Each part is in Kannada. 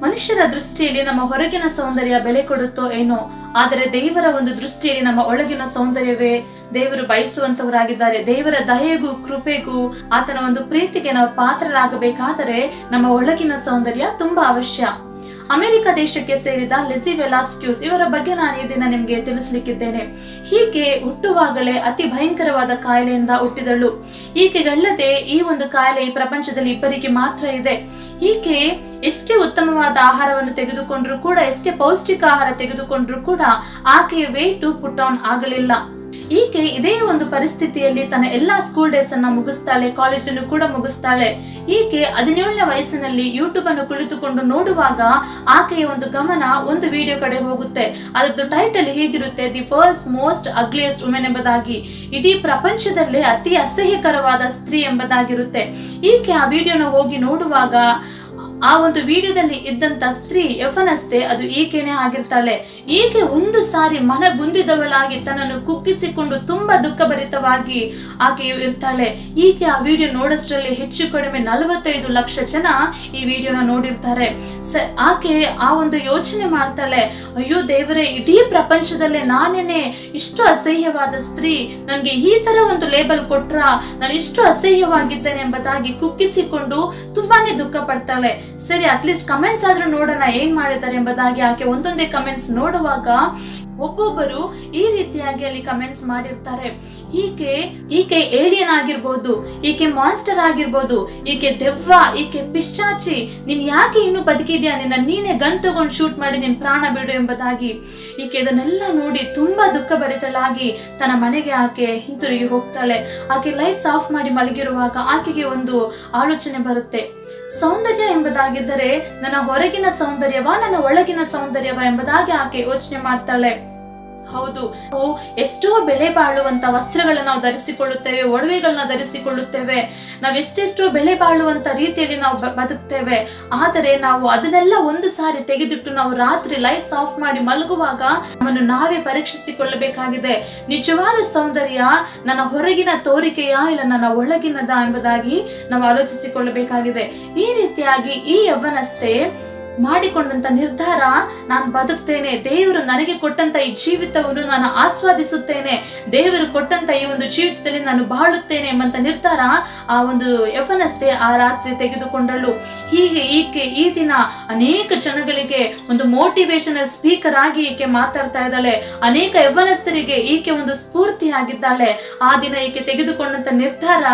ಮನುಷ್ಯರ ದೃಷ್ಟಿಯಲ್ಲಿ ನಮ್ಮ ಹೊರಗಿನ ಸೌಂದರ್ಯ ಬೆಲೆ ಕೊಡುತ್ತೋ ಏನೋ, ಆದರೆ ದೇವರ ಒಂದು ದೃಷ್ಟಿಯಲ್ಲಿ ನಮ್ಮ ಒಳಗಿನ ಸೌಂದರ್ಯವೇ ದೇವರು ಬಯಸುವಂತವರಾಗಿದ್ದಾರೆ. ದೇವರ ದಯೆಗೂ ಕೃಪೆಗೂ ಆತನ ಒಂದು ಪ್ರೀತಿಗೆ ನಾವು ಪಾತ್ರರಾಗಬೇಕಾದರೆ ನಮ್ಮ ಒಳಗಿನ ಸೌಂದರ್ಯ ತುಂಬಾ ಅವಶ್ಯ. ಅಮೆರಿಕ ದೇಶಕ್ಕೆ ಸೇರಿದ ಲಿಜಿ ವೆಲಾಸ್ಕ್ಯೂಸ್ ಇವರ ಬಗ್ಗೆ ನಾನು ಈ ದಿನ ನಿಮ್ಗೆ ತಿಳಿಸ್ಲಿಕ್ಕಿದ್ದೇನೆ. ಹೀಗೆ ಹುಟ್ಟುವಾಗಲೇ ಅತಿ ಭಯಂಕರವಾದ ಕಾಯಿಲೆಯಿಂದ ಹುಟ್ಟಿದಳು. ಈಕೆಗಲ್ಲದೆ ಈ ಒಂದು ಕಾಯಿಲೆ ಈ ಪ್ರಪಂಚದಲ್ಲಿ ಇಬ್ಬರಿಗೆ ಮಾತ್ರ ಇದೆ. ಈಕೆ ಎಷ್ಟೇ ಉತ್ತಮವಾದ ಆಹಾರವನ್ನು ತೆಗೆದುಕೊಂಡ್ರು ಕೂಡ, ಎಷ್ಟೇ ಪೌಷ್ಟಿಕ ಆಹಾರ ತೆಗೆದುಕೊಂಡ್ರು ಕೂಡ ಆಕೆಯ ವೇಟ್ ಪುಟ್ ಆನ್ ಆಗಲಿಲ್ಲ. ಈಕೆ ಇದೇ ಒಂದು ಪರಿಸ್ಥಿತಿಯಲ್ಲಿ ತನ್ನ ಎಲ್ಲಾ ಸ್ಕೂಲ್ ಡೇಸ್ ಅನ್ನ ಮುಗಿಸ್ತಾಳೆ, ಕಾಲೇಜನ್ನು ಕೂಡ ಮುಗಿಸ್ತಾಳೆ. ಈಕೆ 17ನೇ ವಯಸ್ಸಿನಲ್ಲಿ ಯೂಟ್ಯೂಬ್ ಅನ್ನು ಕುಳಿತುಕೊಂಡು ನೋಡುವಾಗ ಆಕೆಯ ಒಂದು ಗಮನ ಒಂದು ವಿಡಿಯೋ ಕಡೆ ಹೋಗುತ್ತೆ. ಅದರದ್ದು ಟೈಟಲ್ ಹೀಗಿರುತ್ತೆ, the world's most ugliest women ಎಂಬುದಾಗಿ, ಇಡೀ ಪ್ರಪಂಚದಲ್ಲೇ ಅತಿ ಅಸಹ್ಯಕರವಾದ ಸ್ತ್ರೀ ಎಂಬುದಾಗಿರುತ್ತೆ. ಈಕೆ ಆ ವಿಡಿಯೋನ ಹೋಗಿ ನೋಡುವಾಗ ಆ ಒಂದು ವಿಡಿಯೋದಲ್ಲಿ ಇದ್ದಂತ ಸ್ತ್ರೀ ಯೌವನಸ್ಥೆ ಅದು ಈಕೆನೇ ಆಗಿರ್ತಾಳೆ. ಈಕೆ ಒಂದು ಸಾರಿ ಮನಗುಂದಿದವಳಾಗಿ ತನ್ನನ್ನು ಕುಗ್ಗಿಸಿಕೊಂಡು ತುಂಬಾ ದುಃಖಭರಿತವಾಗಿ ಆಕೆಯು ಇರ್ತಾಳೆ. ಈಕೆ ಆ ವಿಡಿಯೋ ನೋಡೋಷ್ಟರಲ್ಲಿ ಹೆಚ್ಚು ಕಡಿಮೆ 45 ಲಕ್ಷ ಜನ ಈ ವಿಡಿಯೋನ ನೋಡಿರ್ತಾರೆ. ಆಕೆ ಆ ಒಂದು ಯೋಚನೆ ಮಾಡ್ತಾಳೆ, ಅಯ್ಯೋ ದೇವರೇ, ಇಡೀ ಪ್ರಪಂಚದಲ್ಲೇ ನಾನೇನೆ ಇಷ್ಟು ಅಸಹ್ಯವಾದ ಸ್ತ್ರೀ, ನನ್ಗೆ ಈ ತರ ಒಂದು ಲೇಬಲ್ ಕೊಟ್ರ, ನಾನು ಇಷ್ಟು ಅಸಹ್ಯವಾಗಿದ್ದೇನೆ ಎಂಬುದಾಗಿ ಕುಗ್ಗಿಸಿಕೊಂಡು ತುಂಬಾನೇ ದುಃಖ ಪಡ್ತಾಳೆ. ಸರಿ, ಅಟ್ಲೀಸ್ಟ್ ಕಮೆಂಟ್ಸ್ ಆದ್ರೂ ನೋಡೋಣ ಏನ್ ಮಾಡಿದ್ದಾರೆ ಎಂಬುದಾಗಿ ಆಕೆ ಒಂದೊಂದೇ ಕಮೆಂಟ್ಸ್ ನೋಡುವಾಗ ಒಬ್ಬೊಬ್ಬರು ಈ ರೀತಿಯಾಗಿ ಅಲ್ಲಿ ಕಮೆಂಟ್ಸ್ ಮಾಡಿರ್ತಾರೆ. ಈಕೆ ಏಲಿಯನ್ ಆಗಿರ್ಬೋದು, ಈಕೆ ಮಾನ್ಸ್ಟರ್ ಆಗಿರ್ಬೋದು, ಈಕೆ ದೆವ್ವ, ಈಕೆ ಪಿಶಾಚಿ, ನೀನ್ ಯಾಕೆ ಇನ್ನು ಬದುಕಿದ್ಯಾ, ನಿನ್ನ ನೀನೇ ಗನ್ ತಗೊಂಡು ಶೂಟ್ ಮಾಡಿ ನಿನ್ ಪ್ರಾಣ ಬಿಡು ಎಂಬುದಾಗಿ ಈಕೆ ಇದನ್ನೆಲ್ಲ ನೋಡಿ ತುಂಬಾ ದುಃಖ ಭರಿತಳಾಗಿ ತನ್ನ ಮನೆಗೆ ಆಕೆ ಹಿಂತಿರುಗಿ ಹೋಗ್ತಾಳೆ. ಆಕೆ ಲೈಟ್ಸ್ ಆಫ್ ಮಾಡಿ ಮಲಗಿರುವಾಗ ಆಕೆಗೆ ಒಂದು ಆಲೋಚನೆ ಬರುತ್ತೆ. ಸೌಂದರ್ಯ ಎಂಬುದಾಗಿದ್ದರೆ ನನ್ನ ಹೊರಗಿನ ಸೌಂದರ್ಯವಾ ನನ್ನ ಒಳಗಿನ ಸೌಂದರ್ಯವಾ ಎಂಬುದಾಗಿ ಆಕೆ ಯೋಚನೆ ಮಾಡ್ತಾಳೆ. ಹೌದು, ನಾವು ಎಷ್ಟೋ ಬೆಲೆ ಬಾಳುವಂತ ವಸ್ತ್ರಗಳನ್ನ ನಾವು ಧರಿಸಿಕೊಳ್ಳುತ್ತೇವೆ, ಒಡವೆಗಳನ್ನ ಧರಿಸಿಕೊಳ್ಳುತ್ತೇವೆ, ನಾವು ಎಷ್ಟೆಷ್ಟೋ ಬೆಲೆ ಬಾಳುವಂತ ರೀತಿಯಲ್ಲಿ ನಾವು ಬದುಕ್ತೇವೆ. ಆದರೆ ನಾವು ಅದನ್ನೆಲ್ಲ ಒಂದು ಸಾರಿ ತೆಗೆದಿಟ್ಟು ನಾವು ರಾತ್ರಿ ಲೈಟ್ಸ್ ಆಫ್ ಮಾಡಿ ಮಲಗುವಾಗ ನಮ್ಮನ್ನು ನಾವೇ ಪರೀಕ್ಷಿಸಿಕೊಳ್ಳಬೇಕಾಗಿದೆ. ನಿಜವಾದ ಸೌಂದರ್ಯ ನನ್ನ ಹೊರಗಿನ ತೋರಿಕೆಯಾ ಇಲ್ಲ ನನ್ನ ಒಳಗಿನದ ಎಂಬುದಾಗಿ ನಾವು ಆಲೋಚಿಸಿಕೊಳ್ಳಬೇಕಾಗಿದೆ. ಈ ರೀತಿಯಾಗಿ ಈ ಯೌವನಸ್ಥೆ ಮಾಡಿಕೊಂಡಂತ ನಿರ್ಧಾರ, ನಾನು ಬದುಕ್ತೇನೆ, ದೇವರು ನನಗೆ ಕೊಟ್ಟಂತ ಈ ಜೀವಿತವನ್ನು ನಾನು ಆಸ್ವಾದಿಸುತ್ತೇನೆ, ದೇವರು ಕೊಟ್ಟಂತ ಈ ಒಂದು ಜೀವಿತದಲ್ಲಿ ನಾನು ಬಾಳುತ್ತೇನೆ ಎಂಬಂತ ನಿರ್ಧಾರ ಆ ಒಂದು ಯೌವನಸ್ಥೆ ಆ ರಾತ್ರಿ ತೆಗೆದುಕೊಂಡಳು. ಹೀಗೆ ಈಕೆ ಈ ದಿನ ಅನೇಕ ಜನಗಳಿಗೆ ಒಂದು ಮೋಟಿವೇಶನಲ್ ಸ್ಪೀಕರ್ ಆಗಿ ಈಕೆ ಮಾತಾಡ್ತಾ ಇದ್ದಾಳೆ. ಅನೇಕ ಯೌವನಸ್ಥರಿಗೆ ಈಕೆ ಒಂದು ಸ್ಫೂರ್ತಿ ಆಗಿದ್ದಾಳೆ. ಆ ದಿನ ಈಕೆ ತೆಗೆದುಕೊಂಡಂತ ನಿರ್ಧಾರ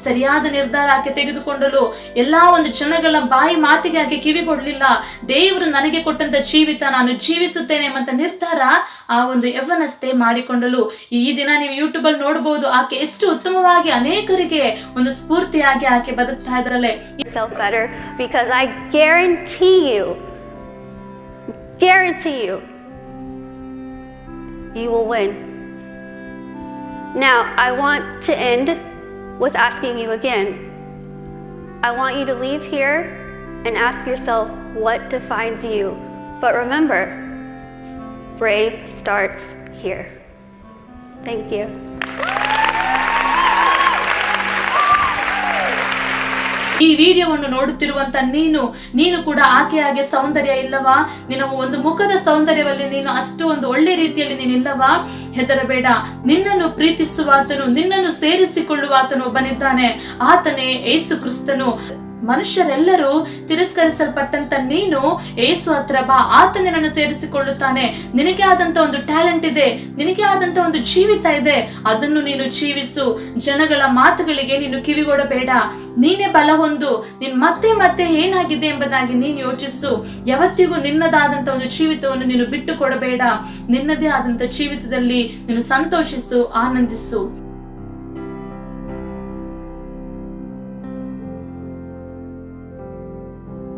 ಸರಿಯಾದ ನಿರ್ಧಾರ ಆಕೆ ತೆಗೆದುಕೊಂಡಳು. ಎಲ್ಲಾ ಒಂದು ಜನಗಳ ಬಾಯಿ ಮಾತಿಗೆ ಆಕೆ ಕಿವಿಗೊಡ್ಲಿಲ್ಲ. ದೇವರು ನನಗೆ ಕೊಟ್ಟಂತ ಜೀವಿತ ನಾನು ಜೀವಿಸುತ್ತೇನೆ ಎಂಬಂತ ನಿರ್ಧಾರ ಆ ಒಂದು ಯೌವನಸ್ಥೆ ಮಾಡಿಕೊಂಡಳು. ಈ ದಿನ ನೀವು ಯೂಟ್ಯೂಬ್ ಅಲ್ಲಿ ನೋಡಬಹುದು ಆಕೆ ಎಷ್ಟು ಉತ್ತಮವಾಗಿ ಅನೇಕರಿಗೆ ಒಂದು ಸ್ಫೂರ್ತಿಯಾಗಿ ಆಕೆ ಬದುಕ್ತಾ ಇದ್ದಾಳೆ. Because I guarantee you you will win. Now I want to end with asking you again. I want you to leave here and ask yourself what defines you. But remember, brave starts here. Thank you. ಈ ವಿಡಿಯೋವನ್ನು ನೋಡುತ್ತಿರುವಂತ ನೀನು ಕೂಡ ಆಕೆಯಾಗೆ ಸೌಂದರ್ಯ ಇಲ್ಲವಾ? ನಿನ್ನ ಒಂದು ಮುಖದ ಸೌಂದರ್ಯದಲ್ಲಿ ನೀನು ಅಷ್ಟು ಒಂದು ಒಳ್ಳೆ ರೀತಿಯಲ್ಲಿ ನೀನಿಲ್ಲವಾ? ಹೆದರಬೇಡ. ನಿನ್ನನ್ನು ಪ್ರೀತಿಸುವಾತನು, ನಿನ್ನನ್ನು ಸೇರಿಸಿಕೊಳ್ಳುವಾತನು ಒಬ್ಬನಿದ್ದಾನೆ. ಆತನೇ ಯೇಸು ಕ್ರಿಸ್ತನು. ಮನುಷ್ಯರೆಲ್ಲರೂ ತಿರಸ್ಕರಿಸಲ್ಪಟ್ಟಂತ ನೀನು ಯೇಸು ಹತ್ರ ಬಾ, ಆತ ನಿನ್ನನ್ನು ಸೇರಿಸಿಕೊಳ್ಳುತ್ತಾನೆ. ನಿನಗೆ ಆದಂತ ಒಂದು ಟ್ಯಾಲೆಂಟ್ ಇದೆ, ನಿನಗೆ ಆದಂತ ಒಂದು ಜೀವಿತ ಇದೆ, ಅದನ್ನು ನೀನು ಜೀವಿಸು. ಜನಗಳ ಮಾತುಗಳಿಗೆ ನೀನು ಕಿವಿಗೊಡಬೇಡ. ನೀನೇ ಬಲ ಹೊಂದು, ನೀನ್ ಮತ್ತೆ ಏನಾಗಿದೆ ಎಂಬುದಾಗಿ ನೀನು ಯೋಚಿಸು. ಯಾವತ್ತಿಗೂ ನಿನ್ನದಾದಂತ ಒಂದು ಜೀವಿತವನ್ನು ನೀನು ಬಿಟ್ಟು ಕೊಡಬೇಡ. ನಿನ್ನದೇ ಆದಂತ ಜೀವಿತದಲ್ಲಿ ನೀನು ಸಂತೋಷಿಸು, ಆನಂದಿಸು.